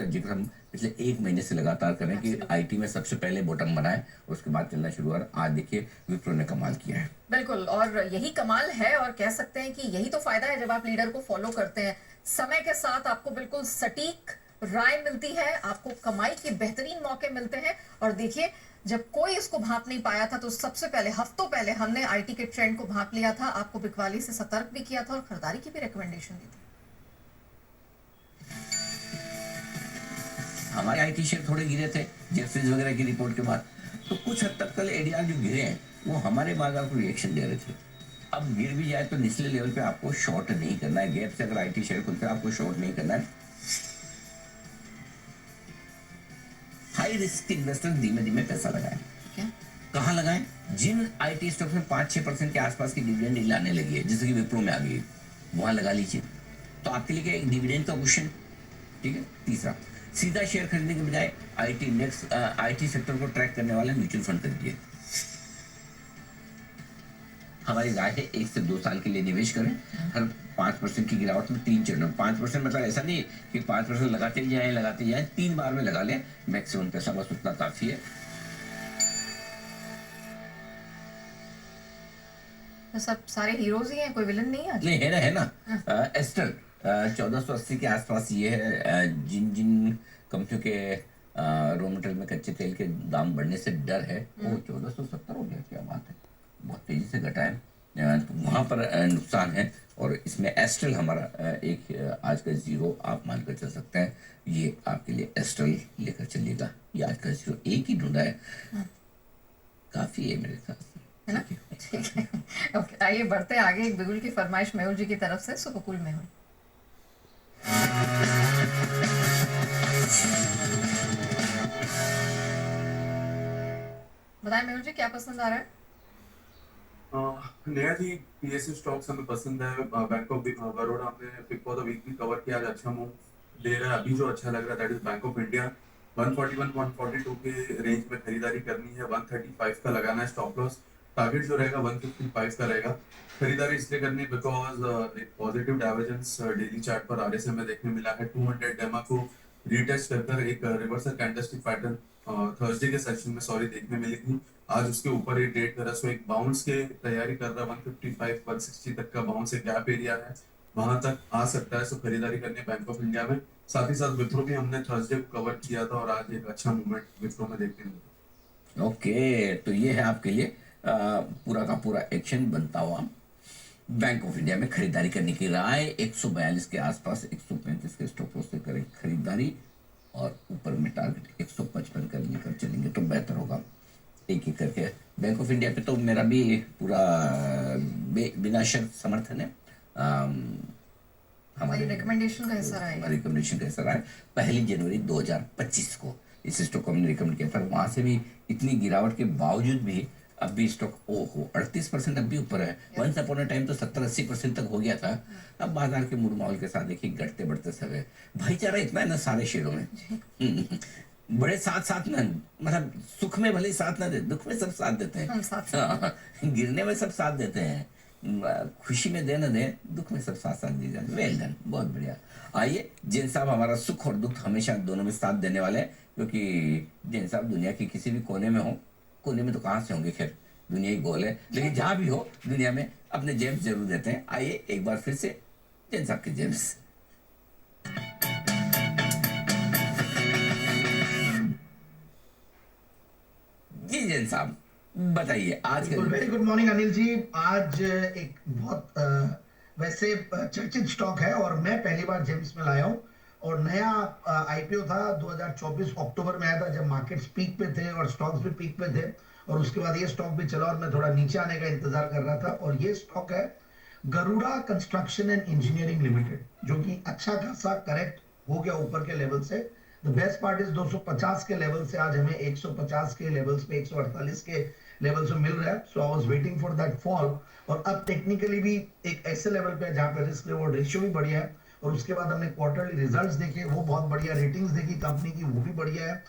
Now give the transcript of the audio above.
जिक्र हम पिछले 1 महीने से लगातार कर रहे हैं कि Absolutely. आईटी में सबसे पहले बॉटम बनाए, उसके बाद चलना शुरू हुआ। आज देखिए विप्रो ने कमाल किया है। बिल्कुल, और यही कमाल है, और कह सकते हैं कि यही तो फायदा है जब आप लीडर को फॉलो करते हैं। समय के साथ आपको बिल्कुल सटीक राय मिलती है, आपको कमाई के बेहतरीन मौके मिलते हैं। और देखिए, जब कोई इसको भांप नहीं पाया था तो सबसे पहले, हफ्तों पहले हमने आईटी के ट्रेंड को भांप लिया था, आपको बिकवाली से सतर्क भी किया था और खरीदारी की भी रिकमेंडेशन दी थी। हमारे आईटी शेयर थोड़े गिरे थे जेफरीज वगैरह की रिपोर्ट के बाद, तो कुछ हद तक कल एडीआर जो गिरे हैं वो हमारे बाजार को रिएक्शन दे रहे थे। अब गिर भी जाए तो निचले लेवल पे आपको शॉर्ट नहीं करना है। गैप से अगर आईटी शेयर खुलते हैं आपको शॉर्ट नहीं करना है। हाई रिस्क इन्वेस्टर धीमे धीमे पैसा लगाए। कहाँ लगाएं? जिन आईटी स्टॉक में 5-6% के आसपास की डिविडेंड लाने लगी है, जैसे कि विप्रो में आ गई, वहां लगा लीजिए। तो आपके लिए क्या एक डिविडेंड का क्वेश्चन, ठीक है। तीसरा, सीधा शेयर खरीदने के बजाय आईटी इंडेक्स, आईटी सेक्टर को ट्रैक करने वाले म्यूचुअल फंड खरीदिए। हमारी राय है 1 से 2 साल के लिए निवेश करें। हर 5% की गिरावट में 3 चरणों, 5% मतलब ऐसा नहीं कि 5% लगाते जाएं 3 बार में लगा लें। मैक्सिमम पैसा बस उतना काफी है। तो सब सारे हीरोज ही हैं, कोई विलन नहीं है? नहीं, है ना। एस्टर 1480 के आसपास ये है। जिन जिन कंपनियों के रॉ मटेरियल में कच्चे तेल के दाम बढ़ने से डर है, वो 1470 हो गया। क्या बात है, बहुत तेजी से घटा है। तो वहाँ पर नुकसान है। और इसमें एस्ट्रल हमारा एक आज का जीरो आप मानकर चल सकते हैं। ये आपके लिए एस्ट्रल लेकर चलिएगा। ये आज का जीरो एक ही ढूंढा है, काफी है मेरे ख्याल से, है ना? ठीक है, ओके, आइए बढ़ते हैं आगे। एक बिगुल की फरमाइश मेहुल जी की तरफ से। सुबकुल मेहुल। बताएं मेहुल जी, क्या पसंद आ रहा है? नया जी, पीएसयू स्टॉक्स हमें पसंद है। बैंक ऑफ बड़ौदा हमने पिक फॉर द वीक भी कवर किया, आज अच्छा मूव ले रहा है। अभी जो अच्छा लग रहा है that is bank of India. 141 142 के रेंज में खरीदारी करनी है। 135 का लगाना है स्टॉप लॉस। टारगेट जो रहेगा 155 का रहेगा। खरीदारी इसलिए करनी है बिकॉज एक पॉजिटिव डाइवर्जेंस डेली चार्ट पर आरएसएम में देखने मिला है। 200 डेमा को रीटेस्ट कर एक रिवर्सल कैंडलस्टिक पैटर्न थर्सडे के सेशन में देखने मिली थी। आज उसके ऊपर ये ट्रेड करा, सो एक बाउंस के तैयारी कर रहा है। 155 160 तक का बाउंस एक गैप एरिया है, वहां तक आ सकता है। सो खरीदारी करनी है बैंक ऑफ इंडिया में। साथ ही साथ विप्रो भी हमने थर्सडे को कवर किया था और आज एक अच्छा मूवमेंट विप्रो में देखने मिला। ओके, तो ये है आपके लिए पूरा का पूरा एक्शन बनता हुआ बैंक ऑफ इंडिया में खरीदारी करने की राय। 142 के आसपास 135 के स्टॉप लॉस से करें खरीदारी, और ऊपर में टारगेट 155 कर लेकर चलेंगे तो बेहतर होगा। एक एक करके बैंक ऑफ इंडिया पे तो मेरा भी पूरा बिना शर्त समर्थन है। हमारी रिकमेंडेशन का हिस्सा रहा है। रिकमेंडेशन का हिस्सा रहा है। 1 जनवरी 2025 को इस स्टॉक को हमने रिकमेंड किया था। वहां से भी इतनी गिरावट के बावजूद भी अब भी स्टॉक 38% अब भी ऊपर है। वंस अपॉन अ टाइम तो 70-80% तक हो गया था। अब बाजार के मूड माहौल के साथ देखिए घटते बढ़ते समय भाईचारा इतना है ना सारे शेयरों में। बड़े साथ साथ ना, मतलब सुख में भले साथ ना दे, दुख में सब साथ देते हैं। हाँ, गिरने में सब साथ देते हैं, खुशी में दे ना दे, दुख में सब साथ साथ दिए जाते। वेल डन, बहुत बढ़िया। आइए, जैन साहब हमारा सुख और दुख हमेशा दोनों में साथ देने वाले हैं, क्योंकि जैन साहब दुनिया के किसी भी कोने में हो, कोने में तो कहाँ से होंगे, खैर दुनिया ही गोल है, लेकिन जहां भी हो दुनिया में अपने जेम्स जरूर देते हैं। आइए एक बार फिर से जैन साहब के जेम्स। जी जैन साहब बताइए आज का। Very good morning Anil ji. आज एक बहुत वैसे चर्चित स्टॉक है और मैं पहली बार जेम्स में लाया हूँ। और नया आईपीओ था 2024 अक्टूबर में आया था, जब मार्केट्स पीक पे थे और स्टॉक्स भी पीक पे थे। और उसके बाद ये स्टॉक भी चला और मैं थोड़ा नीचे आने का इंतजार कर रहा था। और ये स्टॉक है Garuda construction and engineering limited, जो कि अच्छा खासा करेक्ट हो गया ऊपर के लेवल से। द बेस्ट पार्ट इज 250 के लेवल से आज हमें 150 के लेवल्स पे, 148 के लेवल से मिल रहा है। So I was waiting for that fall. और अब टेक्निकली भी एक ऐसे लेवल पे जहां पे रिस्क रिवॉर्ड रेशियो भी बढ़िया है। और उसके बाद हमने क्वार्टरली रिजल्ट्स देखे, वो बहुत बढ़िया, रेटिंग्स देखी कंपनी की, वो भी बढ़िया है।